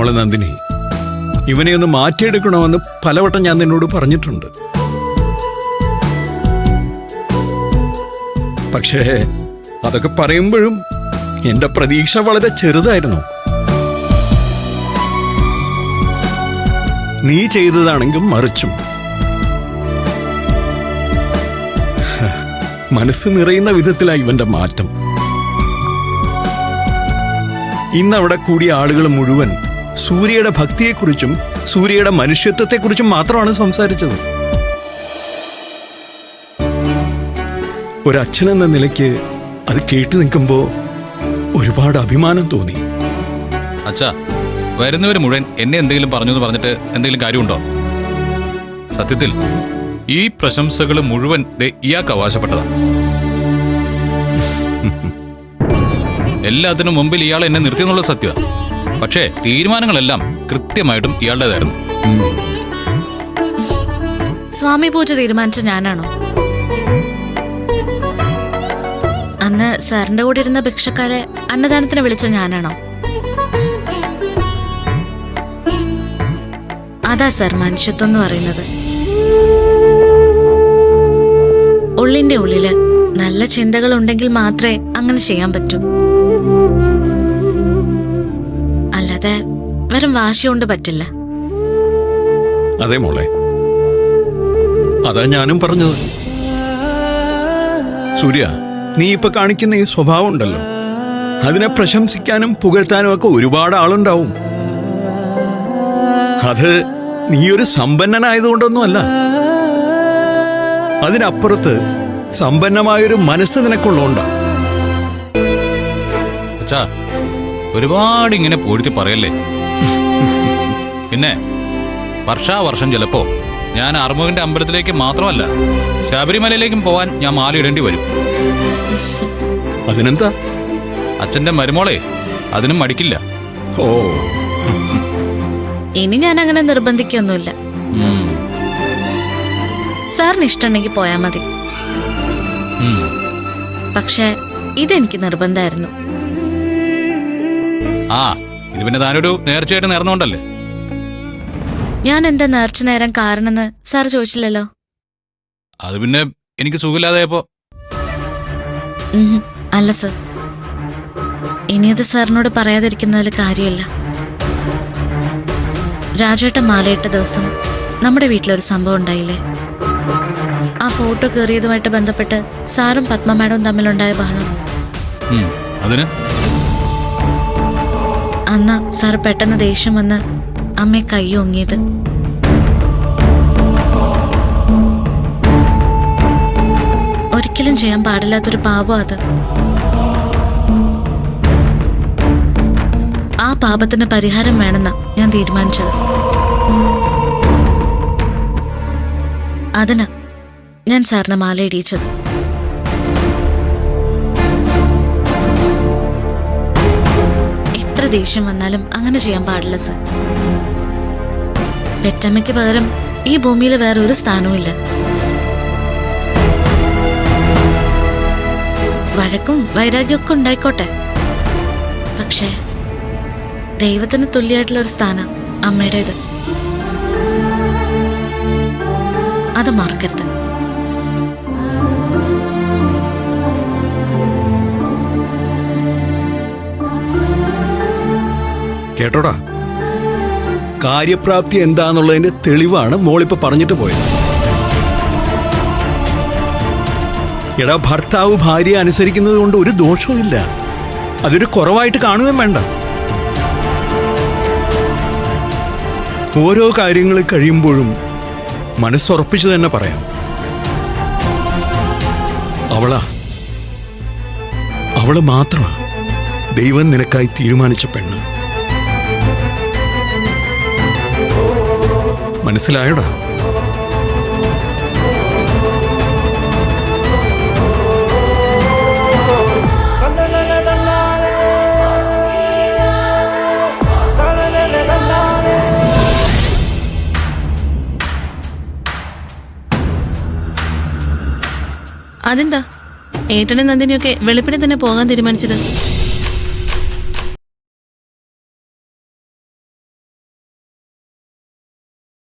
മോളെ നന്ദിനി, ഇവനെ ഒന്ന് മാറ്റിയെടുക്കണമെന്ന് പലവട്ടം ഞാൻ നിന്നോട് പറഞ്ഞിട്ടുണ്ട്. പക്ഷേ അതൊക്കെ പറയുമ്പോഴും എന്റെ പ്രതീക്ഷ വളരെ ചെറുതായിരുന്നു. നീ ചെയ്തതാണെങ്കിൽ മറിച്ചും. മനസ്സ് നിറയുന്ന വിധത്തിലായി ഇവന്റെ മാറ്റം. ഇന്നവിടെ കൂടിയ ആളുകൾ മുഴുവൻ സൂര്യയുടെ ഭക്തിയെക്കുറിച്ചും സൂര്യയുടെ മനുഷ്യത്വത്തെക്കുറിച്ചും മാത്രമാണ് സംസാരിച്ചത്. ഒരച്ഛനെന്ന നിലയ്ക്ക് അത് കേട്ടു നിൽക്കുമ്പോ ഒരുപാട് അഭിമാനം തോന്നി. അച്ഛാ, വരുന്നവര് മുഴുവൻ എന്നെ എന്തെങ്കിലും പറഞ്ഞു എന്ന് പറഞ്ഞിട്ട് എന്തെങ്കിലും കാര്യമുണ്ടോ? സത്യത്തിൽ ഈ പ്രശംസകൾ മുഴുവൻ ഇയാൾക്ക് അവകാശപ്പെട്ടതാ. എല്ലാത്തിനും മുമ്പിൽ ഇയാൾ എന്നെ നിർത്തിയെന്നുള്ള സത്യം. പക്ഷേ തീരുമാനങ്ങളെല്ലാം കൃത്യമായിട്ടും ഇയാളുടേതായിരുന്നു. സ്വാമി പൂജ തീരുമാനിച്ച ഞാനാണോ? അന്ന് സാറിന്റെ കൂടെ ഇരുന്ന ഭിക്ഷക്കാരെ അന്നദാനത്തിന് വിളിച്ച ഞാനാണോ? അതാ സാർ മനുഷ്യത്വം എന്ന് പറയുന്നത്. ഉള്ളിന്റെ ഉള്ളില് നല്ല ചിന്തകൾ ഉണ്ടെങ്കിൽ മാത്രമേ അങ്ങനെ ചെയ്യാൻ പറ്റൂ. അല്ലാതെ വെറും വാശി കൊണ്ട് പറ്റില്ല. അതെ മോളെ, അതാ ഞാനും പറഞ്ഞത്. സൂര്യ, നീ ഇപ്പൊ കാണിക്കുന്ന ഈ സ്വഭാവം ഉണ്ടല്ലോ, അതിനെ പ്രശംസിക്കാനും പുകഴ്ത്താനും ഒക്കെ ഒരുപാട് ആളുണ്ടാവും. അത് നീയൊരു സമ്പന്നനായതുകൊണ്ടൊന്നുമല്ല. അതിനപ്പുറത്ത് സമ്പന്നമായൊരു മനസ്സ് നിനക്കുള്ളോണ്ടാ. അച്ഛാ, ഒരുപാട് ഇങ്ങനെ പൂഴ്ത്തി പറയല്ലേ. പിന്നെ വർഷാവർഷം ചിലപ്പോ ഞാൻ അറുമുഖന്റെ അമ്പലത്തിലേക്ക് മാത്രമല്ല ശബരിമലയിലേക്കും പോവാൻ ഞാൻ മാലയിടേണ്ടി വരും. അതിനെന്താ? അച്ഛന്റെ മരുമോളെ അതിനും മടിക്കില്ല. ഓ, ഇനി ഞാൻ അങ്ങനെ നിർബന്ധിക്കൊന്നുമില്ല. സാറിന് ഇഷ്ടമുണ്ടെങ്കിൽ പോയാ മതി. പക്ഷെ ഇതെനിക്ക് നിർബന്ധമായിരുന്നു. ആ, ഇത് പിന്നെ താനൊരു നേർച്ചയായിട്ട് നേർന്നുകൊണ്ടല്ലേ. ഞാൻ എന്താ നേർച്ച നേരം കാരണമെന്ന് സാർ ചോദിച്ചില്ലല്ലോ. അത് പിന്നെ എനിക്ക് സുഖമില്ലാതെയപ്പോ. അല്ല സർ, ഇനിയത് സാറിനോട് പറയാതിരിക്കുന്നതിൽ കാര്യമില്ല. രാജേട്ടൻ മാലയിട്ട ദിവസം നമ്മുടെ വീട്ടിലൊരു സംഭവം ഉണ്ടായില്ലേ? ആ ഫോട്ടോ കയറിയതുമായിട്ട് ബന്ധപ്പെട്ട് സാറും പത്മ മാഡവും തമ്മിലുണ്ടായ ബഹളം. അതിന് അന്ന് സാർ പെട്ടെന്ന് ദേഷ്യം വന്ന് അമ്മയെ കൈയൊങ്ങിയത്. ഒരിക്കലും ചെയ്യാൻ പാടില്ലാത്തൊരു പാപം അത്. ആ പാപത്തിന് പരിഹാരം വേണമെന്നാ ഞാൻ തീരുമാനിച്ചത്. അതിനാ ഞാൻ സാറിന് മാല ഇടിയിച്ചത്. എത്ര ദേഷ്യം വന്നാലും അങ്ങനെ ചെയ്യാൻ പാടില്ല സർ. പെറ്റമ്മയ്ക്ക് പകരം ഈ ഭൂമിയിൽ വേറെ ഒരു സ്ഥാനവും ഇല്ല. വഴക്കും വൈരാഗ്യമൊക്കെ ഉണ്ടായിക്കോട്ടെ, പക്ഷേ ദൈവത്തിന് തുല്യമായിട്ടുള്ള ഒരു സ്ഥാനം അമ്മയുടേത്. അത് മറക്കരുത്. കേട്ടോടാ, കാര്യപ്രാപ്തി എന്താന്നുള്ളതിന്റെ തെളിവാണ് മോളിപ്പോ പറഞ്ഞിട്ട് പോയത്. എടാ, ഭർത്താവ് ഭാര്യയെ അനുസരിക്കുന്നത് കൊണ്ട് ഒരു ദോഷവും ഇല്ല. അതൊരു കുറവായിട്ട് കാണുകയും വേണ്ട. ഓരോ കാര്യങ്ങൾ കഴിയുമ്പോഴും മനസ്സുറപ്പിച്ചു തന്നെ പറയാം. അവള് മാത്രമാ ദൈവം നിനക്കായി തീരുമാനിച്ച പെണ്ണ്. മനസ്സിലായോടാ? അതെന്താ ഏട്ടനും നന്ദിനിയൊക്കെ വെളുപ്പിനെ തന്നെ പോകാൻ തീരുമാനിച്ചത്?